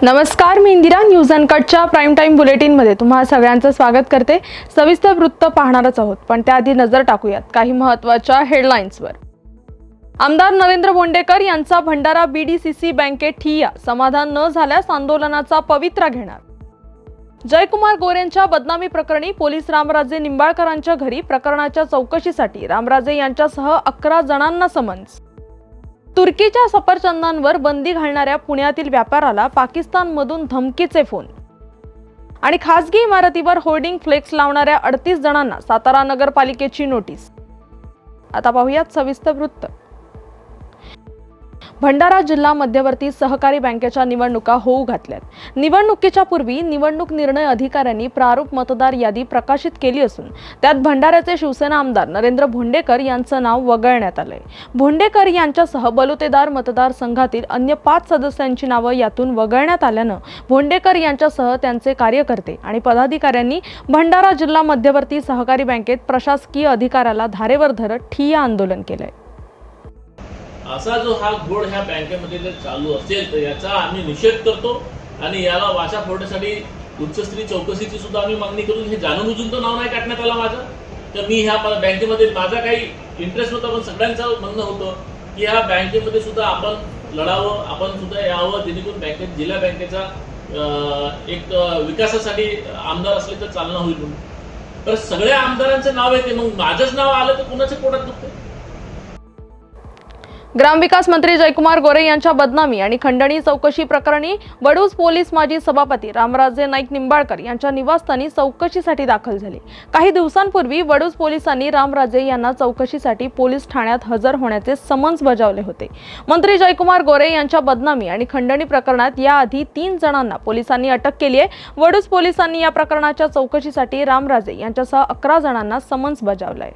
नमस्कार, मी Indira. News अनकटच्या prime time बुलेटिनमध्ये तुम्हा सगळ्यांचं स्वागत करते. सविस्तर वृत्त पाहणारच आहोत, पण त्याआधी नजर टाकूयात काही महत्त्वाच्या हेडलाईन्सवर. आमदार नरेंद्र भोंडेकर यांचा भंडारा बीडीसीसी बँकेत ठिय्या, समाधान न झाल्यास आंदोलनाचा पवित्रा घेणार. जयकुमार गोरेंच्या बदनामी प्रकरणी पोलीस रामराजे निंबाळकरांच्या घरी प्रकरणाच्या चौकशीसाठी रामराजे यांच्यासह 11 जणांना समन्स. तुर्कीच्या सफरचंदांवर बंदी घालणाऱ्या पुण्यातील व्यापाराला पाकिस्तानमधून धमकीचे फोन. आणि खासगी इमारतीवर होर्डिंग फ्लेक्स लावणाऱ्या 38 जणांना सातारा नगरपालिकेची नोटीस. आता पाहूयात सविस्तर वृत्त. भंडारा जिल्हा मध्यवर्ती सहकारी बँकेच्या निवडणुका होऊ घातल्यात. निवडणुकीच्या पूर्वी निवडणूक निर्णय अधिकाऱ्यांनी प्रारूप मतदार यादी प्रकाशित केली असून त्यात भंडाऱ्याचे शिवसेना आमदार नरेंद्र भोंडेकर यांचं नाव वगळण्यात आलंय. भोंडेकर यांच्यासह बलुतेदार मतदारसंघातील अन्य 5 सदस्यांची नावं यातून वगळण्यात आल्यानं भोंडेकर यांच्यासह त्यांचे कार्यकर्ते आणि पदाधिकाऱ्यांनी भंडारा जिल्हा मध्यवर्ती सहकारी बँकेत प्रशासकीय अधिकाऱ्याला धारेवर धरत ठिय्या आंदोलन केलंय. असा जो हा घोड ह्या बँकेमध्ये जर चालू असेल तर याचा आम्ही निषेध करतो आणि याला वाचा फोडण्यासाठी उच्चस्तरीय चौकशीची सुद्धा आम्ही मागणी करू. हे जाणून बुजून तर नाव नाही काढण्यात आलं माझं, तर मी ह्या बँकेमध्ये माझा काही इंटरेस्ट नव्हता, पण सगळ्यांचं म्हणणं होतं की ह्या बँकेमध्ये सुद्धा आपण लढावं, आपण सुद्धा यावं, जेणेकरून बँकेत जिल्हा बँकेचा एक विकासासाठी आमदार असले तर चालना होईल म्हणून. तर सगळ्या आमदारांचं नाव येते, मग माझंच नाव आलं तर कुणाच्या पोटात दुखते. ग्रामविकास मंत्री जयकुमार गोरे यांच्या बदनामी आणि खंडणी चौकशी प्रकरणी वडूज पोलीस माजी सभापती रामराजे नाईक निंबाळकर यांच्या निवासस्थानी चौकशीसाठी दाखल झाले. काही दिवसांपूर्वी वडूज पोलिसांनी रामराजे यांना चौकशीसाठी पोलीस ठाण्यात हजर होण्याचे समन्स बजावले होते. मंत्री जयकुमार गोरे यांच्या बदनामी आणि खंडणी प्रकरणात याआधी 3 जणांना पोलिसांनी अटक केली आहे. वडूज पोलिसांनी या प्रकरणाच्या चौकशीसाठी रामराजे यांच्यासह 11 जणांना समन्स बजावलंय.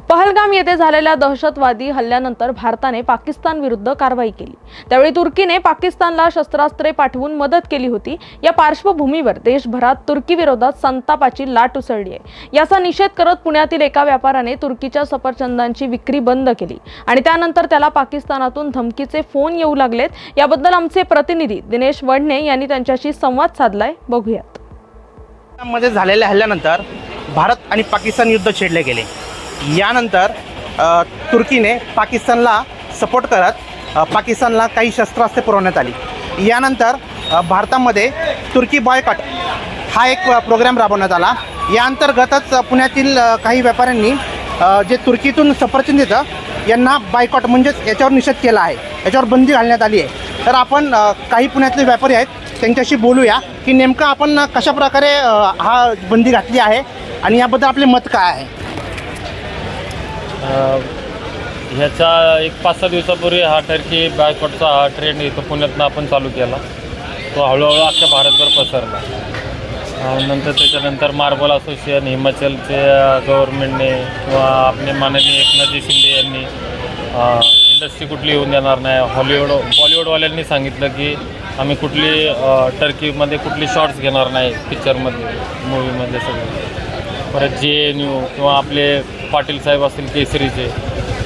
पहलगाम येथे झालेल्या दहशतवादी हल्ल्यानंतर भारताने पाकिस्तान विरुद्ध कारवाई केली. त्यावेळी तुर्कीने पाकिस्तानला शस्त्रास्त्रे पाठवून मदत केली होती. या पार्श्वभूमीवर देशभरात तुर्की विरोधात संतापाची लाट उसळली आहे. याचा निषेध करत पुण्यातील एका व्यापाऱ्याने तुर्कीच्या सफरचंदांची विक्री बंद केली आणि त्यानंतर त्याला पाकिस्तानातून धमकीचे फोन येऊ लागलेत. याबद्दल आमचे प्रतिनिधी दिनेश वडणे यांनी त्यांच्याशी संवाद साधलाय. बघूयात. मध्ये झालेल्या हल्ल्यानंतर भारत आणि पाकिस्तान युद्ध छेडले गेले. यानंतर तुर्कीने पाकिस्तानला सपोर्ट करत पाकिस्तानला काही शस्त्रास्त्रे पुरवण्यात आली. यानंतर भारतामध्ये तुर्की बॉयकॉट हा एक प्रोग्राम राबवण्यात आला. या अंतर्गतच पुण्यातील काही व्यापाऱ्यांनी जे तुर्कीतून सफरचंद येतं यांना बायकॉट म्हणजेच याच्यावर निषेध केला आहे, याच्यावर बंदी घालण्यात आली आहे. तर आपण काही पुण्यातले व्यापारी आहेत त्यांच्याशी बोलूया की नेमकं आपण कशाप्रकारे हा बंदी घातली आहे आणि याबद्दल आपले मत काय आहे. ह्याच्या एक 5-6 दिवसापूर्वी हा टर्की बॉयकॉटचा हा ट्रेंड इथं पुण्यातनं आपण चालू केला. तो हळूहळू अख्ख्या भारतभर पसरला. नंतर त्याच्यानंतर मार्बल असोसिएशन, हिमाचलचे गव्हर्नमेंटने किंवा आपले माननीय एकनाथजी शिंदे यांनी इंडस्ट्री कुठली येऊन देणार नाही. बॉलिवूडवाल्यांनी सांगितलं की आम्ही कुठली टर्कीमध्ये कुठली शॉर्ट्स घेणार नाही पिक्चरमध्ये, मूवीमध्ये सगळे. परत JNU किंवा आपले पाटील साहेब असतील केसरीचे,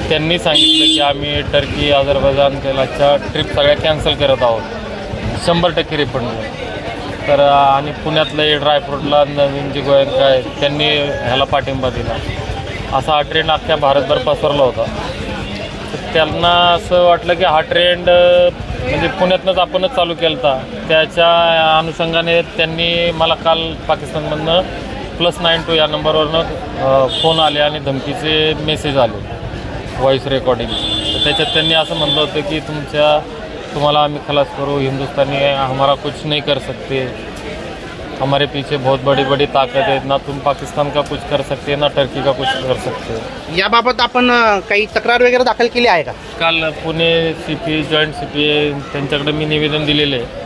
त्यांनी सांगितलं की आम्ही टर्की, अझरबैजान, तेलाच्या ट्रिप सगळ्या कॅन्सल करत आहोत 100% रिफंड. तर आणि पुण्यातलं ड्रायफ्रूटला नवीन जे गोयंका आहेत त्यांनी ह्याला पाठिंबा दिला. असा हा ट्रेंड अख्ख्या भारतभर पसरला होता. तर त्यांना असं वाटलं की हा ट्रेंड म्हणजे पुण्यातनंच आपणच चालू केला होता. त्याच्या अनुषंगाने त्यांनी मला काल पाकिस्तानमधनं +92 या नंबरवरनं फोन आले आणि धमकीचे मेसेज आले, व्हॉईस रेकॉर्डिंग. तर त्याच्यात त्यांनी असं म्हणलं होतं की तुम्हाला आम्ही खलास करू, हिंदुस्तानी हमारा कुछ नहीं कर सकते, हमारे पीछे बहुत बड़ी बड़ी ताकत है, ना तुम पाकिस्तान का कुछ कर सकते ना टर्की का कुछ कर सकते. याबाबत आपण काही तक्रार वगैरे दाखल केली आहे का. काल पुणे CPA, जॉईंट CPA त्यांच्याकडे मी निवेदन दिलेले आहे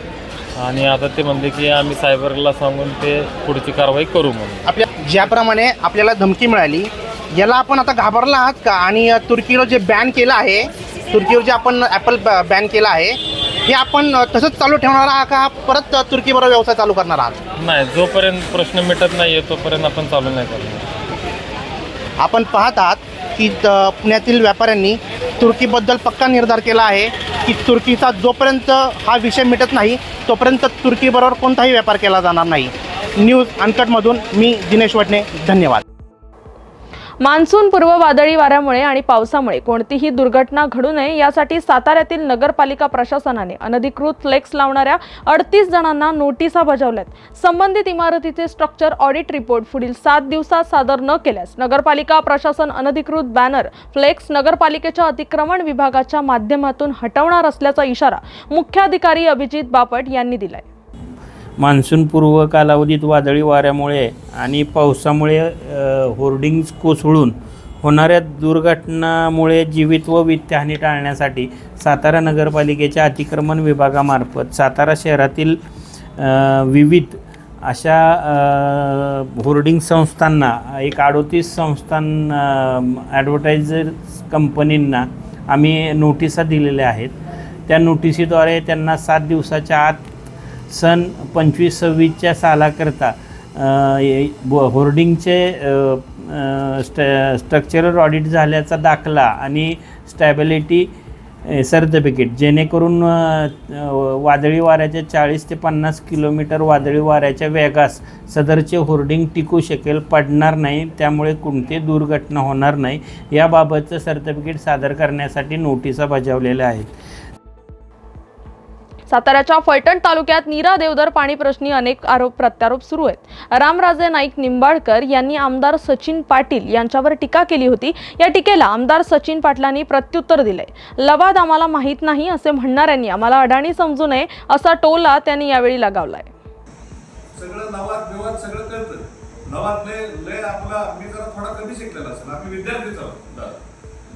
आणि आता ते म्हणले की आम्ही सायबरला सांगून ते पुढची कारवाई करू म्हणून. आपल्या ज्याप्रमाणे आपल्याला धमकी मिळाली याला आपण आता घाबरला आहात का. आणि तुर्कीवर जे बॅन केलं आहे, तुर्कीवर जे आपण ॲपल बॅन केलं आहे, हे आपण तसंच चालू ठेवणार आहात का, परत तुर्कीबरोबर व्यवसाय चालू करणार आहात. नाही, जोपर्यंत प्रश्न मिटत नाही आहे तोपर्यंत आपण चालू नाही करणार. आपण पाहत आहात की पुण्यातील व्यापाऱ्यांनी तुर्कीबद्दल पक्का निर्धार केला आहे की तुर्कीचा जोपर्यंत हा विषय मिटत नाही तोपर्यंत तुर्कीबरोबर कोणताही व्यापार केला जाणार नाही. न्यूज अनकटमधून मी दिनेश वडणे, धन्यवाद. मान्सून पूर्व वादळी वाऱ्यामुळे आणि पावसामुळे कोणतीही दुर्घटना घडू नये यासाठी साताऱ्यातील नगरपालिका प्रशासनाने अनधिकृत फ्लेक्स लावणाऱ्या 38 जणांना नोटिसा बजावल्यात. संबंधित इमारतीचे स्ट्रक्चर ऑडिट रिपोर्ट पुढील 7 दिवसात सादर न केल्यास नगरपालिका प्रशासन अनधिकृत बॅनर फ्लेक्स नगरपालिकेच्या अतिक्रमण विभागाच्या माध्यमातून हटवणार असल्याचा इशारा मुख्याधिकारी अभिजित बापट यांनी दिलाय. मान्सूनपूर्व कालावधीत वादळी वाऱ्यामुळे आणि पावसामुळे होर्डिंग्ज कोसळून होणाऱ्या दुर्घटनामुळे जीवित व वित्तहानी टाळण्यासाठी सातारा नगरपालिकेच्या अतिक्रमण विभागामार्फत सातारा शहरातील विविध अशा होर्डिंग संस्थांना एक 38 ॲडव्हर्टायझर्स कंपनींना आम्ही नोटिसा दिलेल्या आहेत. त्या नोटिसीद्वारे त्यांना 7 दिवसाच्या आत सन 25-26च्या सालाकरता होर्डिंगचे स्ट्रक्चरल ऑडिट झाल्याचा दाखला आणि स्टॅबिलिटी सर्टिफिकेट, जेणेकरून वादळी वाऱ्याच्या 40 ते 50 किलोमीटर वादळी वाऱ्याच्या वेगास सदरचे होर्डिंग टिकू शकेल, पडणार नाही, त्यामुळे कोणती दुर्घटना होणार नाही याबाबतचं सर्टिफिकेट सादर करण्यासाठी नोटिसा बजावलेल्या आहेत. साताऱ्याच्या फलटण तालुक्यात नीरा देवधर पाणी प्रश्नी अनेक आरोप प्रत्यारोप सुरू आहेत. रामराजे नाईक निंबाळकर यांनी आमदार सचिन पाटील यांच्यावर टीका केली होती. या टीकेला आमदार सचिन पाटलांनी प्रत्युत्तर दिले. लवाद आम्हाला माहीत नाही असे म्हणणाऱ्यांनी आम्हाला अडाणी समजू नये असा टोला त्यांनी यावेळी लगावलाय. सगळं नवाद बिवाद सगळं कळतं. नवाद लय आपला मी जरा थोडा कमी शिकलेला असेल. आम्ही विद्यार्थीच आहोत.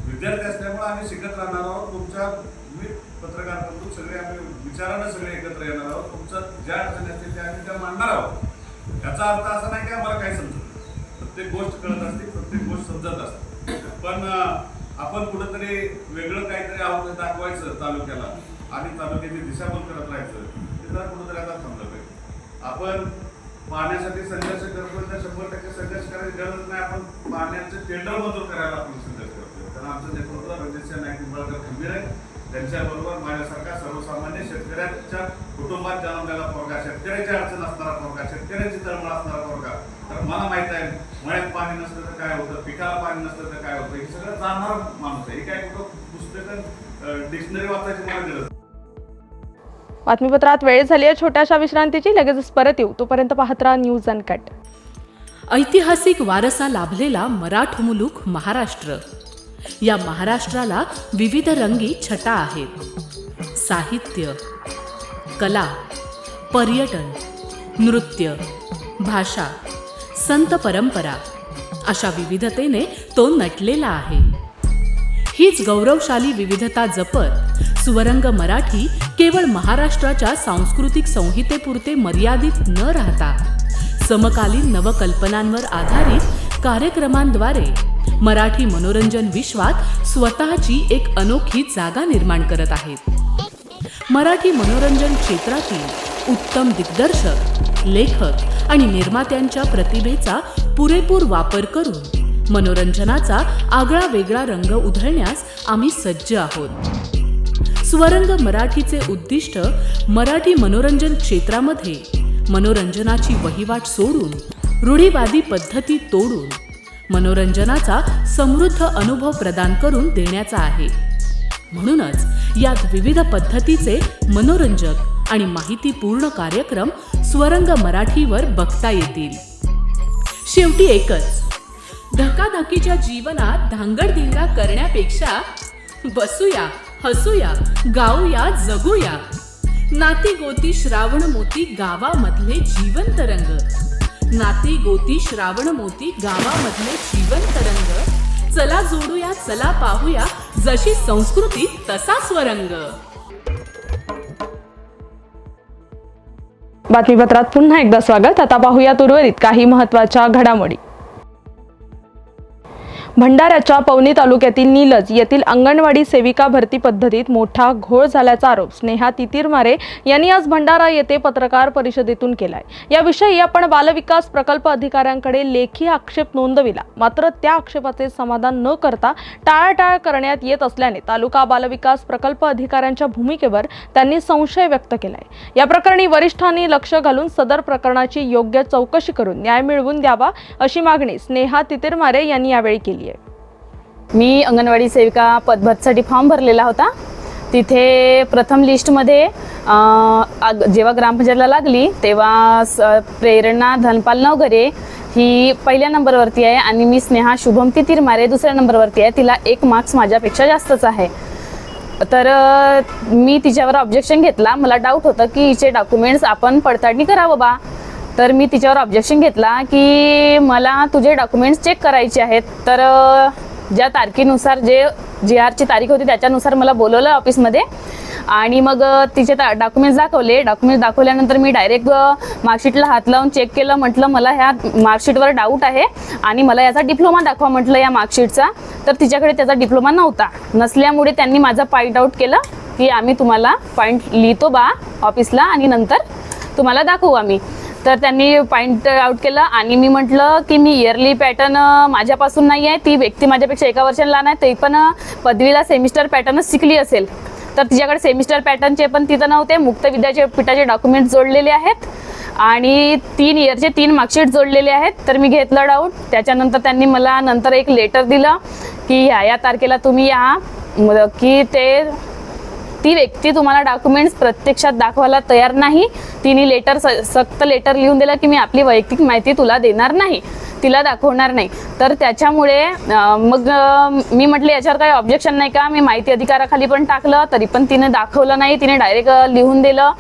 विद्यार्थी असल्यामुळे आम्ही शिकत राहणार आहोत. तुमच्या मी पत्रकार बंधू सगळे आम्ही विचारानं सगळे एकत्र येणार आहोत. तुमचं ज्या अडचणी असतील त्या आम्ही त्या मांडणार आहोत. याचा अर्थ असा नाही की आम्हाला काय समजत. प्रत्येक गोष्ट कळत असते, प्रत्येक गोष्ट समजत असते. पण आपण कुठंतरी वेगळं काहीतरी आहोत दाखवायचं तालुक्याला आणि तालुक्याची दिशाभूल करत राहायचं, ते जरा कुठंतरी आता थांबलं पाहिजे. आपण पाण्यासाठी संघर्ष करतोय तर 100% संघर्ष करायची गरज नाही. आपण पाण्याचं टेंडर मंजूर करायला आपण संघर्ष करतोय. कारण आमचं नेतृत्व रणजित नाईक निंबाळकर खंबीर आहे. त्यांच्याबरोबर माझ्यासारखा सर्वसामान्य शेतकऱ्यांच्या कुटुंबात जन्मलेला पोरगा, शेतकऱ्याची अडचण असणारा पोरगा, शेतकऱ्याची तळमळ असणारा पोरगा. तर मला माहित आहे मळ्यात पाणी नसलं तर काय होतं, पिकाला पाणी नसलं तर काय होतं, हे सगळं जाणणारा माणूस आहे. हे काय कुठं पुस्तकं डिक्शनरी वाचायची मला गरज. बातमीपत्रात वेळ झाली आहे छोट्याशा विश्रांतीची. लगेचच परत येऊ. तोपर्यंत पाहत राहा न्यूज अनकट. ऐतिहासिक वारसा लाभलेला मराठ मुलूक महाराष्ट्र. या महाराष्ट्राला विविध रंगी छटा आहेत. साहित्य, कला, पर्यटन, नृत्य, भाषा, संत परंपरा अशा विविधतेने तो नटलेला आहे. हीच गौरवशाली विविधता जपत सुवरंग मराठी केवळ महाराष्ट्राच्या सांस्कृतिक संहितेपुरते मर्यादित न राहता समकालीन नवकल्पनांवर आधारित कार्यक्रमांद्वारे मराठी मनोरंजन विश्वात स्वतःची एक अनोखी जागा निर्माण करत आहेत. मराठी मनोरंजन क्षेत्रातील उत्तम दिग्दर्शक, लेखक आणि निर्मात्यांच्या प्रतिभेचा पुरेपूर वापर करून मनोरंजनाचा आगळा वेगळा रंग उधळण्यास आम्ही सज्ज आहोत. स्वरंग मराठीचे उद्दिष्ट मराठी मनोरंजन क्षेत्रामध्ये मनोरंजनाची वहिवाट सोडून, रूढीवादी पद्धती तोडून मनोरंजनाचा समृद्ध अनुभव प्रदान करून देण्याचा आहे. म्हणूनच यात विविध पद्धतीचे मनोरंजक आणि माहितीपूर्ण कार्यक्रम स्वरंग मराठीवर बघता येतील. शेवटी एकच, धकाधकीच्या जीवनात धांगडधिंगा करण्यापेक्षा बसूया, हसूया, गाऊया, जगूया. नाती गोती श्रावण मोती गावामधले जीवंत रंग. नाती गोती श्रावण मोती गावामधले जीवंत रंग. चला जोडूया, चला पाहूया, जशी संस्कृती तसा स्वरंग. बातमीपत्रात पुन्हा एकदा स्वागत. आता पाहूया उर्वरित काही महत्त्वाच्या घडामोडी. भंडाऱ्याच्या पवनी तालुक्यातील निलज येथील अंगणवाडी सेविका भरती पद्धतीत मोठा घोळ झाल्याचा आरोप स्नेहा तितीरमारे यांनी आज भंडारा येथे पत्रकार परिषदेतून केलाय। याविषयी आपण बालविकास प्रकल्प अधिकाऱ्यांकडे लेखी आक्षेप नोंदविला, मात्र त्या आक्षेपाचे समाधान न करता टाळाटाळ करण्यात येत असल्याने तालुका बालविकास प्रकल्प अधिकाऱ्यांच्या भूमिकेवर त्यांनी संशय व्यक्त केलाय। या प्रकरणी वरिष्ठांनी लक्ष घालून सदर प्रकरणाची योग्य चौकशी करून न्याय मिळवून द्यावा अशी मागणी स्नेहा तितीरमारे यांनी यावेळी केली। मी अंगणवाडी सेविका पदभरतीसाठी फॉर्म भरलेला होता। तिथे प्रथम लिस्टमध्ये जेव्हा ग्रामपंचायतला लागली तेव्हा प्रेरणा धनपाल नवघरे ही पहिल्या नंबरवरती आहे आणि मी स्नेहा शुभम तितीरमारे दुसऱ्या नंबरवरती आहे। तिला 1 मार्क्स माझ्यापेक्षा जास्तच आहे। तर मी तिच्यावर ऑब्जेक्शन घेतला। मला डाऊट होतं की हिचे डॉक्युमेंट्स आपण पडताळणी करावं बा। तर मी तिच्यावर ऑब्जेक्शन घेतला की मला तुझे डॉक्युमेंट्स चेक करायचे आहेत। तर ज्या तारखेनुसार जे GRची तारीख होती त्याच्यानुसार मला बोलवलं ऑफिसमध्ये आणि मग तिचे डॉक्युमेंट्स दाखवले। डॉक्युमेंट्स दाखवल्यानंतर मी डायरेक्ट मार्कशीटला हात लावून चेक केलं। म्हटलं मला ह्या मार्कशीटवर डाऊट आहे आणि मला याचा डिप्लोमा दाखवा म्हटलं या मार्कशीटचा। तर तिच्याकडे त्याचा डिप्लोमा नव्हता। नसल्यामुळे त्यांनी माझा पॉईंट आऊट केलं की आम्ही तुम्हाला पॉईंट लिहितो बा ऑफिसला आणि नंतर तुम्हाला दाखवू आम्ही। तर त्यांनी पॉईंट आऊट केलं आणि मी म्हटलं की मी इयरली पॅटर्न माझ्यापासून नाही आहे, ती व्यक्ती माझ्यापेक्षा 1 वर्षाने लहान आहे, ते पण पदवीला सेमिस्टर पॅटर्नच शिकली असेल। तर तिच्याकडे सेमिस्टर पॅटर्नचे पण तिथं नव्हते। मुक्त विद्यापीठाचे डॉक्युमेंट जोडलेले आहेत आणि 3 इयरचे 3 मार्कशीट जोडलेले आहेत। तर मी घेतलं डाऊट। त्याच्यानंतर त्यांनी मला नंतर एक लेटर दिलं की या तारखेला तुम्ही या की ती व्यक्ती तुम्हाला डॉक्युमेंट्स प्रत्यक्षात दाखवायला तयार नाही। तिने लेटर सक्त लेटर लिहून दिलं की मी आपली वैयक्तिक माहिती तुला देणार नाही, तिला दाखवणार नाही। तर त्याच्यामुळे मग मी म्हटलं याच्यावर काही ऑब्जेक्शन नाही का। मी माहिती अधिकाराखाली पण टाकलं तरी पण तिने दाखवलं नाही। तिने डायरेक्ट लिहून दिलं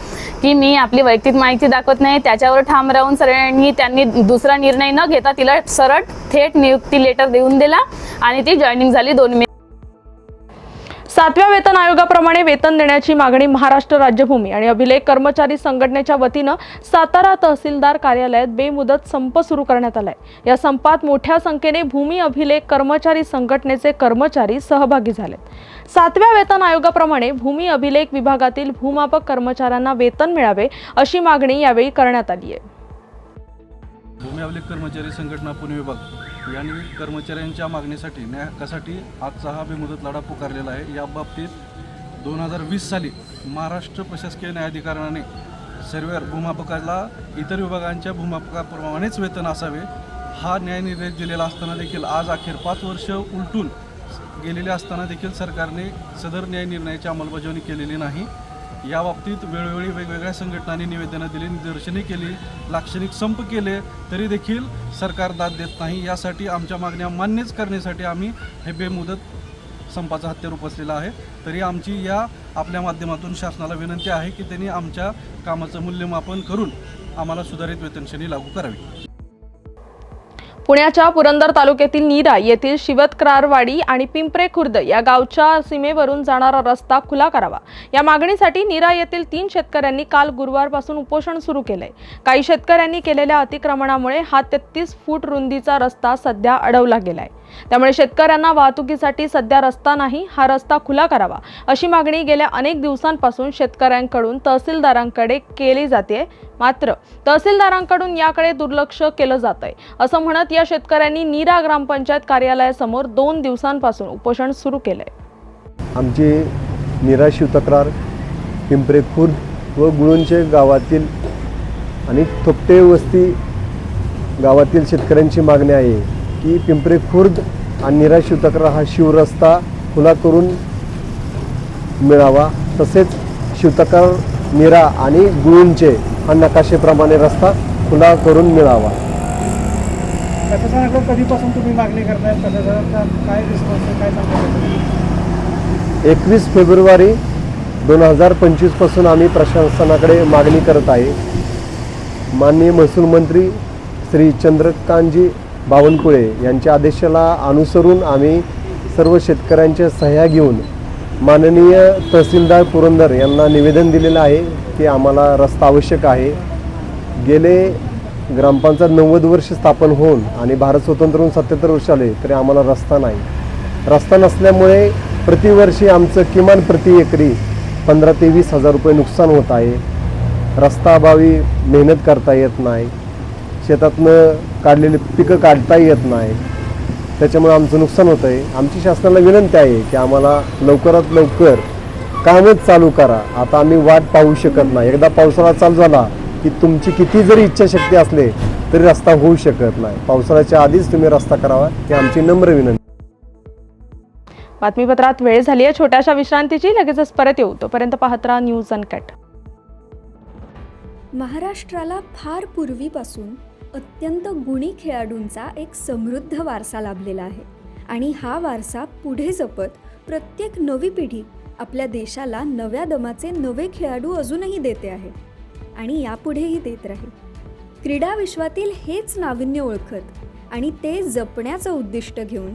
की मी आपली वैयक्तिक माहिती दाखवत नाही। त्याच्यावर ठाम राहून सगळ्यांनी त्यांनी दुसरा निर्णय न घेता तिला सरळ थेट नियुक्ती लेटर देऊन दिला आणि ती जॉईनिंग झाली 2 मे। 7व्या वेतन आयोगाप्रमाणे वेतन देण्याची मागणी महाराष्ट्र राज्य भूमी आणि अभिलेख कर्मचारी संघटनेच्या वतीनं सातारा तहसीलदार कार्यालयात बेमुदत संप सुरू करण्यात आलाय। या संपात मोठ्या संख्येने भूमी अभिलेख कर्मचारी संघटनेचे कर्मचारी सहभागी झालेत। 7व्या वेतन आयोगाप्रमाणे भूमी अभिलेख विभागातील भूमापक कर्मचाऱ्यांना वेतन मिळावे अशी मागणी यावेळी करण्यात आली आहे। भूमी अभिलेख कर्मचारी संघटना पुणे विभाग यांनी कर्मचाऱ्यांच्या मागणीसाठी न्याय हक्कासाठी आजचा हा बेमुदत लढा पुकारलेला आहे। या बाबतीत 2020 साली महाराष्ट्र प्रशासकीय न्यायाधिकरणाने सर्व भूमापकाला इतर विभागांच्या भूमापकाप्रमाणेच वेतन असावे हा न्यायनिर्देश दिलेला असताना देखील आज अखेर 5 वर्ष उलटून गेलेले असताना देखील सरकारने सदर न्याय निर्णयाची अंमलबजावणी केलेली नाही। या बाबतीत वेळोवेळी वेगवेगळ्या संघटनांनी निवेदनं दिली, निदर्शने केली, लाक्षणिक संप केले, तरी देखील सरकार दाद देत नाही। यासाठी आमच्या मागण्या मान्यच करण्यासाठी आम्ही हे बेमुदत संपाचा हत्यार उपसलेला आहे। तरी आमची या आपल्या माध्यमातून शासनाला विनंती आहे की त्यांनी आमच्या कामाचं मूल्यमापन करून आम्हाला सुधारित वेतनश्रेणी लागू करावी। पुण्याच्या पुरंदर तालुक्यातील नीरा येथील शिवतक्रारवाडी आणि पिंपरे खुर्द या गावच्या सीमेवरून जाणारा रस्ता खुला करावा या मागणीसाठी नीरा येथील 3 शेतकऱ्यांनी काल गुरुवारपासून उपोषण सुरू केलंय। काही शेतकऱ्यांनी केलेल्या अतिक्रमणामुळे हा 33 फूट रुंदीचा रस्ता सध्या अडवला गेलाय। त्यामुळे शेतकऱ्यांना वाहतुकीसाठी सध्या रस्ता नाही, हा रस्ता खुला करावा अशी मागणी गेल्या अनेक दिवसांपासून शेतकऱ्यांकडून तहसीलदारांकडे केली जाते। मात्र तहसीलदारांकडून याकडे दुर्लक्ष केलं जातंय असं म्हणत या शेतकऱ्यांनी नीरा ग्रामपंचायत कार्यालयासमोर 2 दिवसांपासून उपोषण सुरू केलंय। आमची नीरा शिवतक्रार, पिंपरे खुर्द व गुळुंचे गावातील आणि थोपटे वस्ती गावातील शेतकऱ्यांची मागणी आहे की पिंपरे खुर्द आणि नीरा शिवतक्रार हा शिवरस्ता खुला करून मिळावा, तसेच शिवतक्रार नीरा आणि गुळुंचे हा नकाशेप्रमाणे रस्ता खुला करून मिळावा। कधीपासून तुम्ही मागणी करताय, काय रिस्पॉन्स काय सांगता? 21 फेब्रुवारी 2025 पासून आम्ही प्रशासनाकडे मागणी करत आहे। माननीय महसूल मंत्री श्री चंद्रकांतजी बावनकुळे यांच्या आदेशाला अनुसरून आम्ही सर्व शेतकऱ्यांच्या सह्या घेऊन माननीय तहसीलदार पुरंदर यांना निवेदन दिलेलं आहे की आम्हाला रस्ता आवश्यक आहे। गेले ग्रामपंचायत 90 वर्ष स्थापन होऊन आणि भारत स्वतंत्र होऊन 77 वर्ष आले तरी आम्हाला रस्ता नाही. रस्ता नसल्यामुळे प्रतिवर्षी आमचं किमान प्रति एकरी 15 ते 20 हजार रुपये नुकसान होत आहे. रस्ता अभावी मेहनत करता येत नाही, शेतातनं काढलेली पिकं काढता येत नाही, त्याच्यामुळे आमचं नुकसान होतं आहे. आमची शासनाला विनंती आहे की आम्हाला लवकरात लवकर कामच चालू करा. आता आम्ही वाट पाहू शकत नाही. एकदा पावसाळा चालू झाला की तुमची किती जरी इच्छाशक्ती असले तरी रस्ता होऊ शकत नाही. पावसाळ्याच्या आधीच तुम्ही रस्ता करावा ही आमची नम्र विनंती. बातमीपत्रात वेळ झाली आहे छोट्याशा विश्रांतीची. लगेचच परत येऊ. तोपर्यंत पाहत राहा न्यूज अनकट. महाराष्ट्राला फार पूर्वीपासून अत्यंत गुणी खेळाडूंचा एक समृद्ध वारसा लाभलेला आहे आणि हा वारसा पुढे जपत प्रत्येक नवी पिढी आपल्या देशाला नव्या दमाचे नवे खेळाडू अजूनही देते आहे आणि यापुढेही देत राहील. क्रीडा विश्वातील हेच नाविन्य ओळखत आणि ते जपण्याचं उद्दिष्ट घेऊन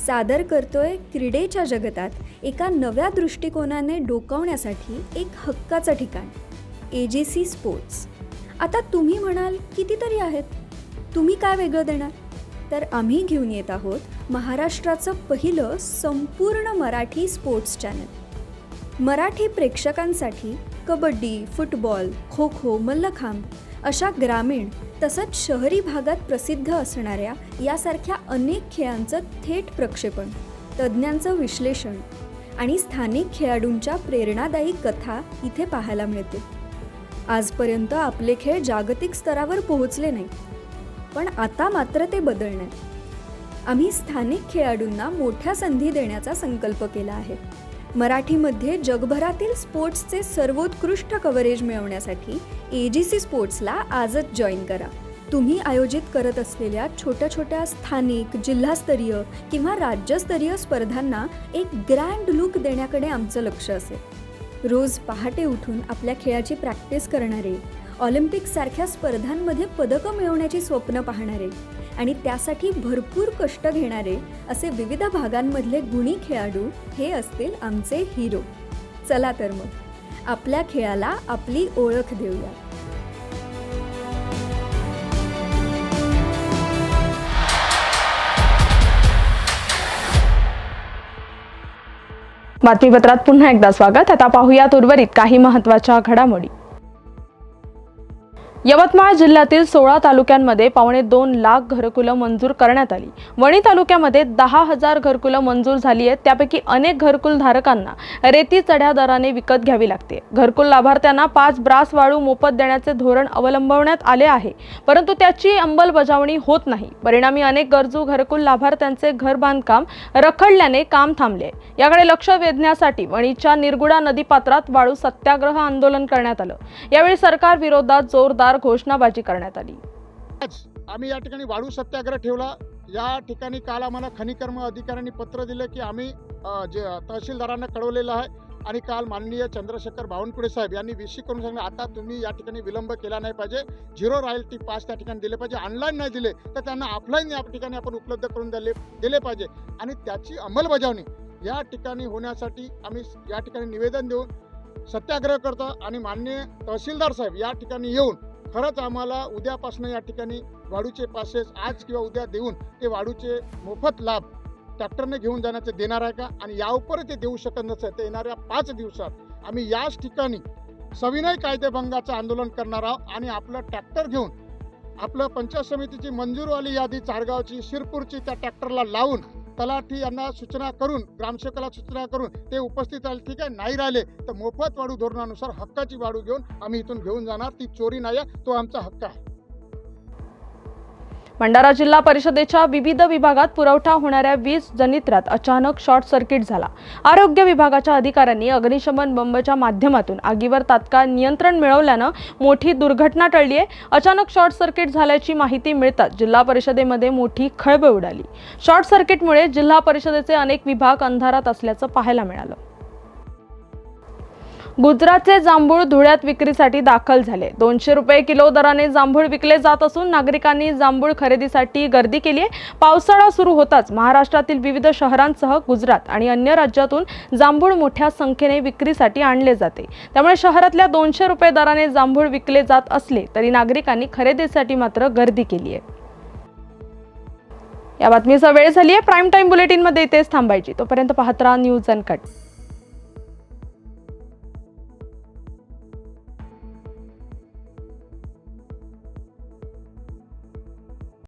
सादर करतोय क्रीडेच्या जगतात एका नव्या दृष्टिकोनाने डोकावण्यासाठी एक हक्काचं ठिकाण AGC स्पोर्ट्स. आता तुम्ही म्हणाल कितीतरी आहेत, तुम्ही काय वेगळं देणार? तर आम्ही घेऊन येत आहोत महाराष्ट्राचं पहिलं संपूर्ण मराठी स्पोर्ट्स चॅनल. मराठी प्रेक्षकांसाठी कबड्डी, फुटबॉल, खो खो, मल्लखांब अशा ग्रामीण तसंच शहरी भागात प्रसिद्ध असणाऱ्या यासारख्या अनेक खेळांचं थेट प्रक्षेपण, तज्ज्ञांचं विश्लेषण आणि स्थानिक खेळाडूंच्या प्रेरणादायी कथा इथे पाहायला मिळते. आजपर्यंत आपले खेळ जागतिक स्तरावर पोहोचले नाही, पण आता मात्र ते बदलणार. आम्ही स्थानिक खेळाडूंना मोठ्या संधी देण्याचा संकल्प केला आहे. मराठीमध्ये जगभरातील स्पोर्ट्सचे सर्वोत्कृष्ट कव्हरेज मिळवण्यासाठी AGC स्पोर्ट्सला आजच जॉईन करा. तुम्ही आयोजित करत असलेल्या छोट्या छोट्या स्थानिक, जिल्हास्तरीय किंवा राज्यस्तरीय स्पर्धांना एक ग्रँड लुक देण्याकडे आमचं लक्ष असेल. रोज पहाटे उठून आपल्या खेळाची प्रॅक्टिस करणारे, ऑलिम्पिकसारख्या स्पर्धांमध्ये पदकं मिळवण्याची स्वप्न पाहणारे आणि त्यासाठी भरपूर कष्ट घेणारे असे विविध भागांमधले गुणी खेळाडू हे असतील आमचे हिरो. चला तर मग आपल्या खेळाला आपली ओळख देऊया. बातमीपत्रात पुन्हा एकदा स्वागत. आता पाहूयात उर्वरित काही महत्त्वाच्या घडामोडी. यवतमाळ जिल्ह्यातील 16 तालुक्यांमध्ये 2.25 लाख घरकुलं मंजूर करण्यात आली. वणी तालुक्यामध्ये 10,000 घरकुलं मंजूर झाली आहेत. त्यापैकी अनेक घरकुल धारकांना रेती चढ्या दराने विकत घ्यावी लागते. घरकुल लाभार्थ्यांना 5 ब्रास वाळू मोफत देण्याचे धोरण अवलंबवण्यात आले आहे, परंतु त्याची अंमलबजावणी होत नाही. परिणामी अनेक गरजू घरकुल लाभार्थ्यांचे घर बांधकाम रखडल्याने काम थांबले. याकडे लक्ष वेधण्यासाठी वणीच्या निरगुडा नदीपात्रात वाळू सत्याग्रह आंदोलन करण्यात आलं. यावेळी सरकार विरोधात जोरदार घोषणाबाजी करण्यात आली. आम्ही या ठिकाणी वाळू सत्याग्रह ठेवला. या ठिकाणी काल आम्हाला खनिकर्म अधिकाऱ्यांनी पत्र दिले की आम्ही जे तहसीलदारांना कळवलेलं आहे आणि काल माननीय चंद्रशेखर बावनकुळे साहेब यांनी VC करून सांगितलं आता तुम्ही या ठिकाणी विलंब केला नाही पाहिजे. 0 रॉयल्टी पास त्या ठिकाणी दिले पाहिजे. ऑनलाईन नाही दिले तर त्यांना ऑफलाईन या ठिकाणी आपण उपलब्ध करून दिले पाहिजे आणि त्याची अंमलबजावणी या ठिकाणी होण्यासाठी आम्ही या ठिकाणी निवेदन देऊन सत्याग्रह करतो आणि माननीय तहसीलदार साहेब या ठिकाणी येऊन खरंच आम्हाला उद्यापासून या ठिकाणी वाळूचे पासेस आज किंवा उद्या देऊन ते वाळूचे मोफत लाभ ट्रॅक्टरने घेऊन जाण्याचे देणार आहे का आणि यावर ते देऊ शकत नसेल तर येणाऱ्या 5 दिवसात आम्ही याच ठिकाणी सविनय कायदेभंगाचं आंदोलन करणार आहोत आणि आपलं ट्रॅक्टर घेऊन आपलं पंचायत समितीची मंजूरवाली यादी चारगावची, शिरपूरची त्या ट्रॅक्टरला लावून तलाठी यांना सूचना करून, ग्रामसेवकाला सूचना करून ते उपस्थित राहिले. ठीक आहे, नाही राहिले तर मोफत वाळू धोरणानुसार हक्काची वाळू घेऊन आम्ही इथून घेऊन जाणार. ती चोरी नाही आहे, तो आमचा हक्क आहे. भंडारा जिल्हा परिषदेच्या विविध विभागात पुरवठा होणाऱ्या वीज जनित्रात अचानक शॉर्ट सर्किट झाला. आरोग्य विभागाच्या अधिकाऱ्यांनी अग्निशमन बंबच्या माध्यमातून आगीवर तात्काळ नियंत्रण मिळवल्यानं मोठी दुर्घटना टळली आहे. अचानक शॉर्ट सर्किट झाल्याची माहिती मिळताच जिल्हा परिषदेमध्ये मोठी खळबळ उडाली. शॉर्ट सर्किटमुळे जिल्हा परिषदेचे अनेक विभाग अंधारात असल्याचं पाहायला मिळालं. गुजरातचे जांभूळ धुळ्यात विक्रीसाठी दाखल झाले. 200 रुपये किलो दराने जांभूळ विकले जात असून नागरिकांनी जांभूळ खरेदीसाठी गर्दी केली आहे. पावसाळा सुरू होताच महाराष्ट्रातील विविध शहरांसह गुजरात आणि अन्य राज्यातून जांभूळ मोठ्या संख्येने विक्रीसाठी आणले जाते. त्यामुळे शहरातल्या 200 रुपये दराने जांभूळ विकले जात असले तरी नागरिकांनी खरेदीसाठी मात्र गर्दी केली आहे. या बातमीचा वेळ झाली आहे. प्राईम टाईम बुलेटिनमध्ये इथेच थांबायची. तोपर्यंत पाहत राहा न्यूज अनकट.